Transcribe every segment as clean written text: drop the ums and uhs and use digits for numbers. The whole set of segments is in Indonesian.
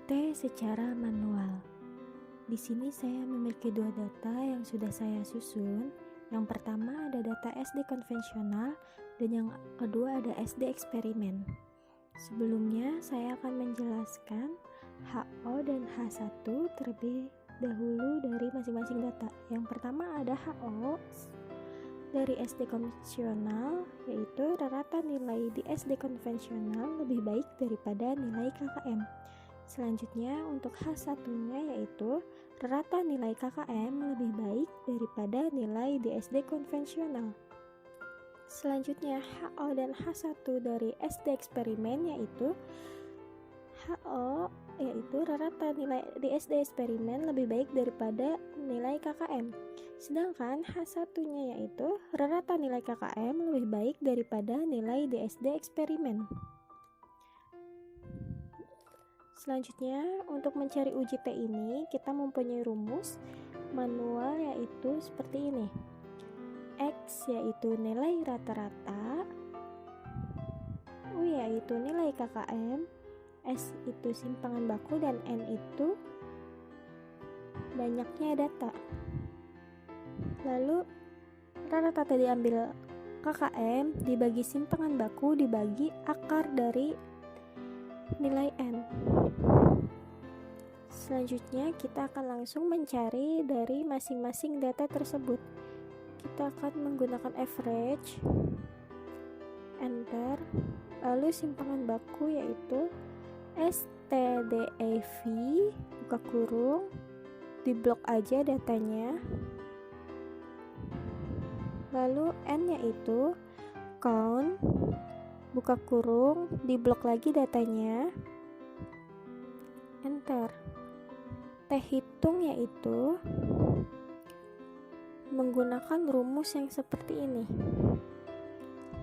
UJT secara manual. Di sini saya memiliki dua data yang sudah saya susun. Yang pertama ada data SD konvensional dan yang kedua ada SD eksperimen. Sebelumnya saya akan menjelaskan HO dan H1 terlebih dahulu dari masing-masing data. Yang pertama ada HO dari SD konvensional, yaitu rata nilai di SD konvensional lebih baik daripada nilai KKM. Selanjutnya untuk H1-nya yaitu rata nilai KKM lebih baik daripada nilai di SD konvensional. Selanjutnya HO dan H1 dari SD eksperimen yaitu HO yaitu rata nilai di SD eksperimen lebih baik daripada nilai KKM. Sedangkan H1-nya yaitu rata nilai KKM lebih baik daripada nilai di SD eksperimen. Selanjutnya, untuk mencari UJT ini, kita mempunyai rumus manual yaitu seperti ini. X yaitu nilai rata-rata, U yaitu nilai KKM, S itu simpangan baku, dan N itu banyaknya data. Lalu, rata-rata diambil KKM dibagi simpangan baku dibagi akar dari nilai N. Selanjutnya kita akan langsung mencari dari masing-masing data tersebut. Kita akan menggunakan average, enter, lalu simpangan baku yaitu STDAV, buka kurung, diblok aja datanya. Lalu N yaitu count, buka kurung, diblok lagi datanya, enter. T hitung yaitu menggunakan rumus yang seperti ini.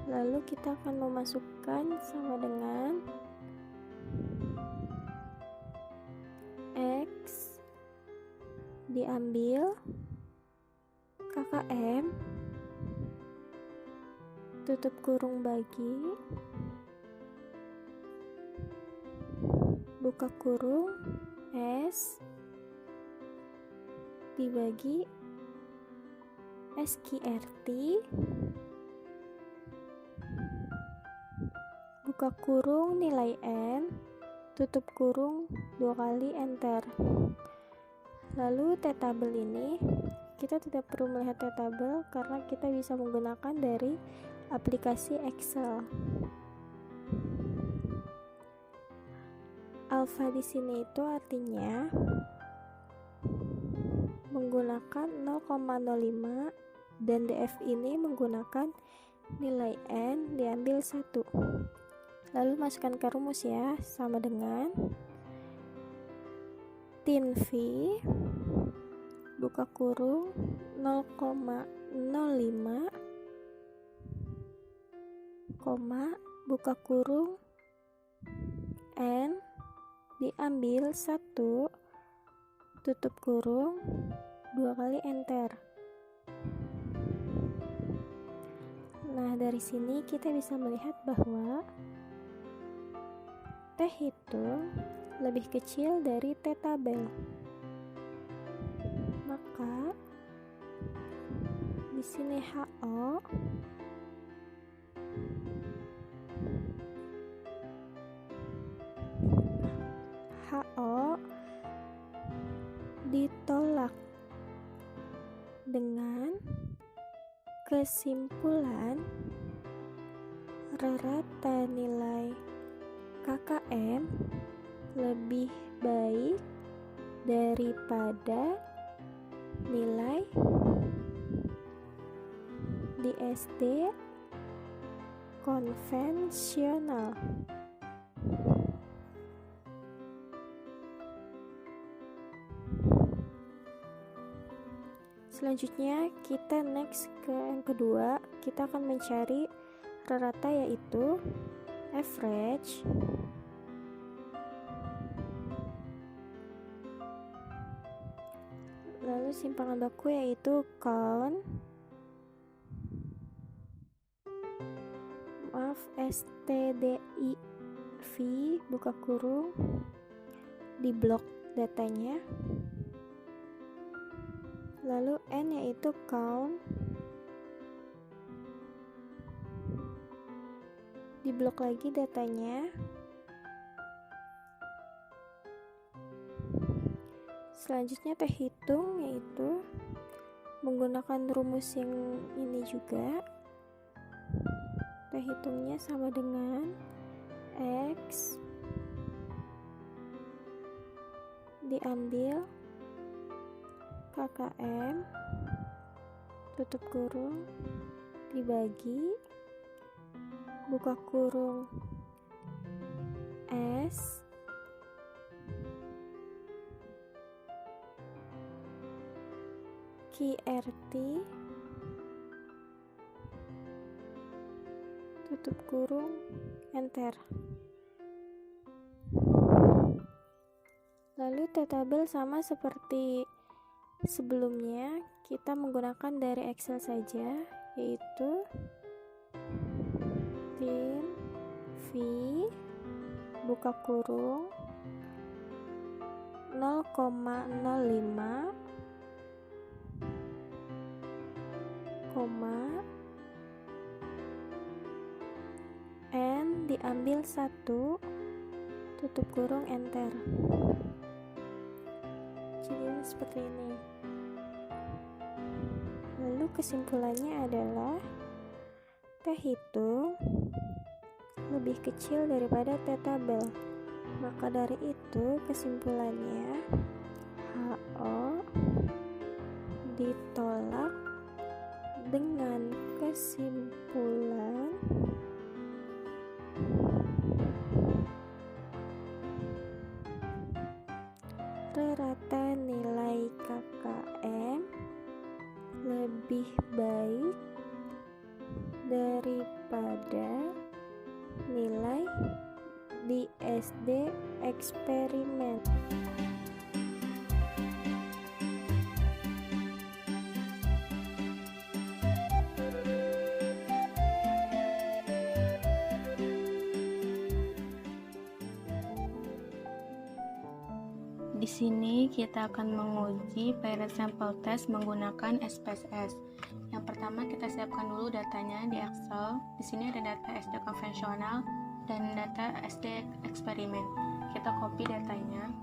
Lalu kita akan memasukkan sama dengan X diambil KKM tutup kurung bagi buka kurung S dibagi SQRT buka kurung nilai N tutup kurung 2 kali enter. Lalu T-tabel ini kita tidak perlu melihat T-tabel karena kita bisa menggunakan dari aplikasi Excel. Alfa di sini itu artinya menggunakan 0,05 dan DF ini menggunakan nilai N diambil 1. Lalu masukkan ke rumus ya, sama dengan tin V buka kurung 0,05 buka kurung N diambil 1 tutup kurung 2 kali enter. Nah, dari sini kita bisa melihat bahwa T hitung lebih kecil dari T-tabel. Maka di sini HO ditolak dengan kesimpulan rata nilai KKM lebih baik daripada nilai di SD konvensional. Selanjutnya kita next ke yang kedua, kita akan mencari rata yaitu average, lalu simpangan baku yaitu count, STDIV buka kurung di blok datanya. Lalu N yaitu count, di blok lagi datanya. Selanjutnya hitung, yaitu menggunakan rumus yang ini juga. Hitungnya sama dengan X diambil KKM tutup kurung dibagi buka kurung S QRT tutup kurung enter. Lalu tabel sama seperti sebelumnya, kita menggunakan dari Excel saja, yaitu tin V buka kurung 0,05 N diambil 1 tutup kurung enter. Jadi seperti ini. Lalu kesimpulannya adalah hitung lebih kecil daripada tabel. Maka dari itu kesimpulannya HO ditolak dengan kesimpulan rata nilai KKM lebih baik daripada nilai di SD eksperimen. Di sini kita akan menguji Pirate Sample Test menggunakan SPSS. Yang pertama kita siapkan dulu datanya di Excel. Di sini ada data SD konvensional dan data SD eksperimen. Kita copy datanya.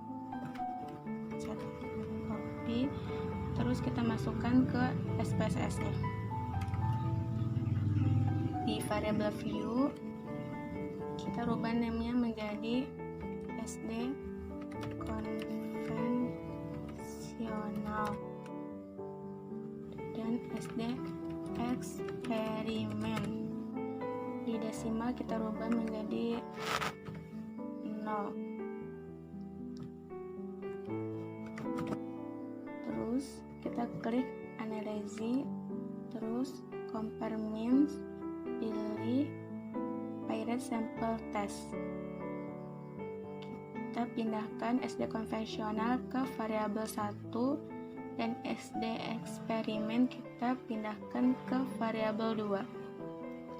Copy. Terus kita masukkan ke SPSS-nya. Di variable view kita rubah namanya menjadi SD konvensional dan SD eksperimen. Di desimal kita rubah menjadi 0. Terus kita klik analyze, terus compare means, pilih Pirate Sample Test. Kita pindahkan SD konvensional ke variabel 1 dan SD eksperimen kita pindahkan ke variabel 2.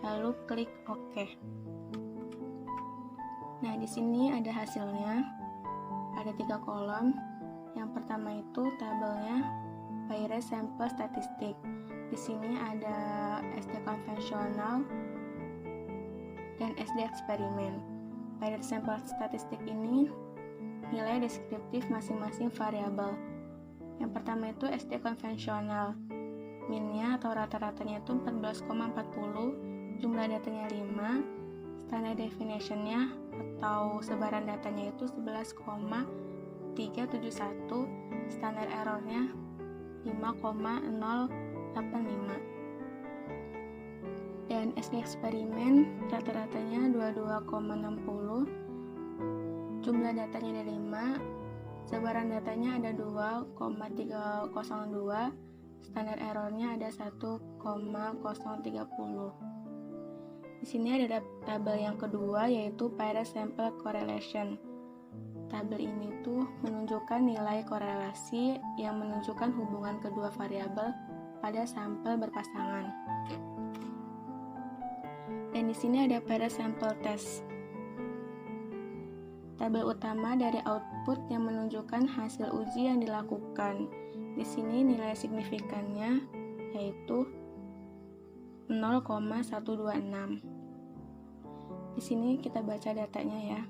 Lalu klik OK. Nah, di sini ada hasilnya. Ada 3 kolom. Yang pertama itu tabelnya Pirate Sample Statistik. Di sini ada SD konvensional dan SD eksperimen. Pirate Sample Statistik ini nilai deskriptif masing-masing variabel. Yang pertama itu SD konvensional. Minnya atau rata-ratanya itu 14,40, jumlah datanya 5, standard deviation-nya atau sebaran datanya itu 11,371, standar error-nya 5,085. Dan SD eksperimen rata-ratanya 22,60, jumlah datanya ada 5, sebaran datanya ada 2,302, standar errornya ada 1,030. Di sini ada tabel yang kedua yaitu Pirate Sample Correlation. Tabel ini tuh menunjukkan nilai korelasi yang menunjukkan hubungan kedua variabel pada sampel berpasangan. Dan di sini ada Pirate Sample Test. tabel utama dari output yang menunjukkan hasil uji yang dilakukan. Di sini nilai signifikannya yaitu 0,126. Di sini kita baca datanya ya.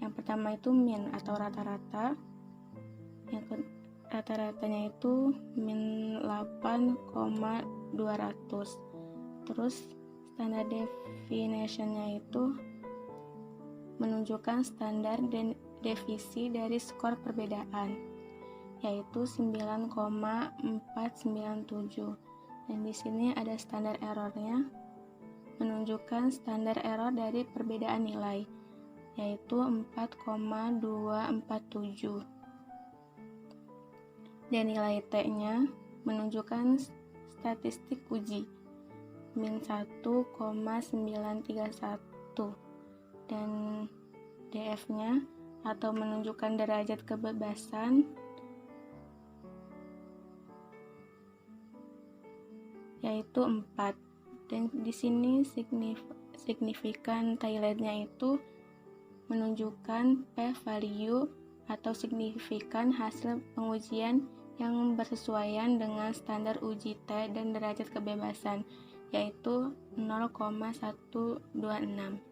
Yang pertama itu min atau rata-rata. Rata-ratanya itu min 8,200. Terus standar deviation-nya itu menunjukkan standar devisi dari skor perbedaan, yaitu 9,497. Dan di sini ada standar errornya, menunjukkan standar error dari perbedaan nilai, yaitu 4,247. Dan nilai T-nya menunjukkan statistik uji, min 1,931. Dan DF-nya atau menunjukkan derajat kebebasan yaitu 4. Dan di sini signifikan Thailandnya itu menunjukkan p-value atau signifikan hasil pengujian yang bersesuaian dengan standar uji T dan derajat kebebasan, yaitu 0,126.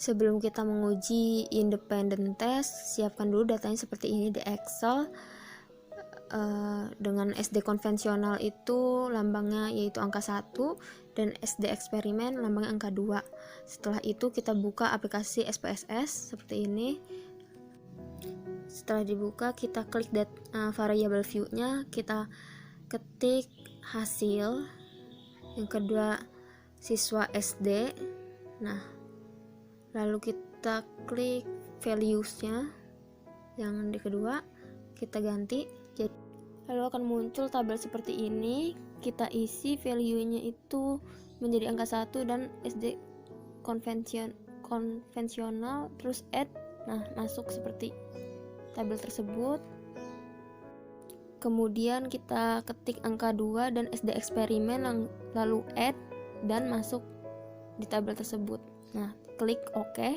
Sebelum kita menguji independent test, siapkan dulu datanya seperti ini di Excel. Dengan SD konvensional itu lambangnya yaitu angka 1 dan SD eksperimen lambangnya angka 2. Setelah itu kita buka aplikasi SPSS seperti ini. Setelah dibuka, kita klik variable view-nya, kita ketik hasil. Yang kedua siswa SD. Nah, lalu kita klik values-nya. Yang kedua kita ganti. Lalu akan muncul tabel seperti ini. Kita isi value-nya itu menjadi angka 1 dan SD konvensional, terus add. Nah, masuk seperti tabel tersebut. Kemudian kita ketik angka 2 dan SD eksperimen, lalu add dan masuk di tabel tersebut. Nah, klik OK.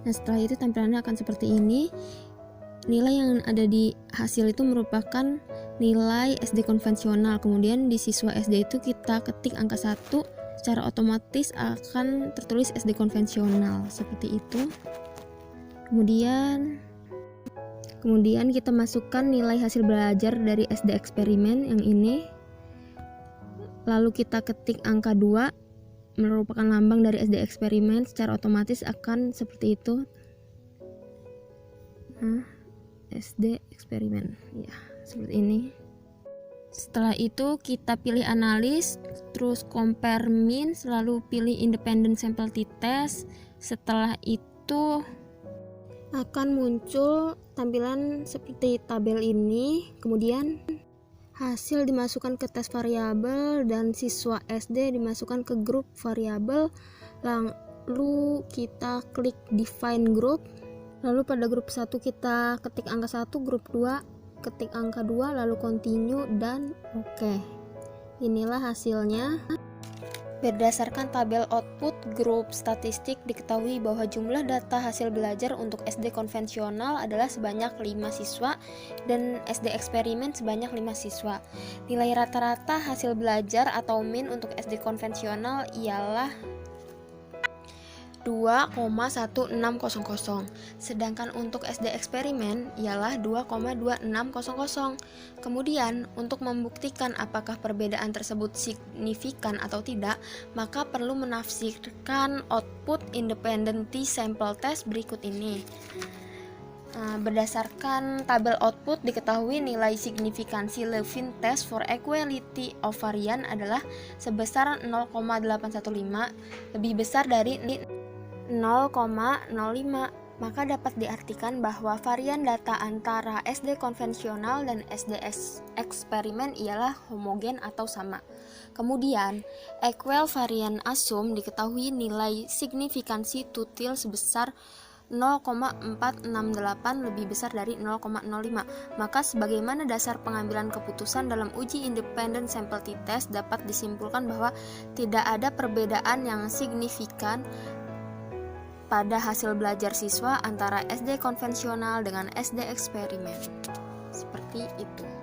Nah, setelah itu tampilannya akan seperti ini. Nilai yang ada di hasil itu merupakan nilai SD konvensional. Kemudian di siswa SD itu kita ketik angka 1, secara otomatis akan tertulis SD konvensional seperti itu. Kemudian kita masukkan nilai hasil belajar dari SD eksperimen yang ini. Lalu kita ketik angka 2, merupakan lambang dari SD eksperimen, secara otomatis akan seperti itu. SD eksperimen, ya seperti ini. Setelah itu kita pilih analis, terus compare means, lalu pilih independent sample t-test. Setelah itu akan muncul tampilan seperti tabel ini. Kemudian hasil dimasukkan ke tes variabel dan siswa SD dimasukkan ke grup variabel. Lalu kita klik define group. Lalu pada grup 1 kita ketik angka 1, grup 2 ketik angka 2, lalu continue dan OK. Inilah hasilnya. Berdasarkan tabel output grup statistik, diketahui bahwa jumlah data hasil belajar untuk SD konvensional adalah sebanyak 5 siswa dan SD eksperimen sebanyak 5 siswa. Nilai rata-rata hasil belajar atau min untuk SD konvensional ialah 2,1600, sedangkan untuk SD eksperimen ialah 2,2600. Kemudian, untuk membuktikan apakah perbedaan tersebut signifikan atau tidak, maka perlu menafsirkan output independent sample test berikut ini. Berdasarkan tabel output, diketahui nilai signifikansi Levin test for equality of varian adalah sebesar 0,815, lebih besar dari 0,05, maka dapat diartikan bahwa varian data antara SD konvensional dan SD eksperimen ialah homogen atau sama. Kemudian, equal varian assume diketahui nilai signifikansi tutil sebesar 0,468 lebih besar dari 0,05. Maka sebagaimana dasar pengambilan keputusan dalam uji independent sampel t-test, dapat disimpulkan bahwa tidak ada perbedaan yang signifikan pada hasil belajar siswa antara SD konvensional dengan SD eksperimen. Seperti itu.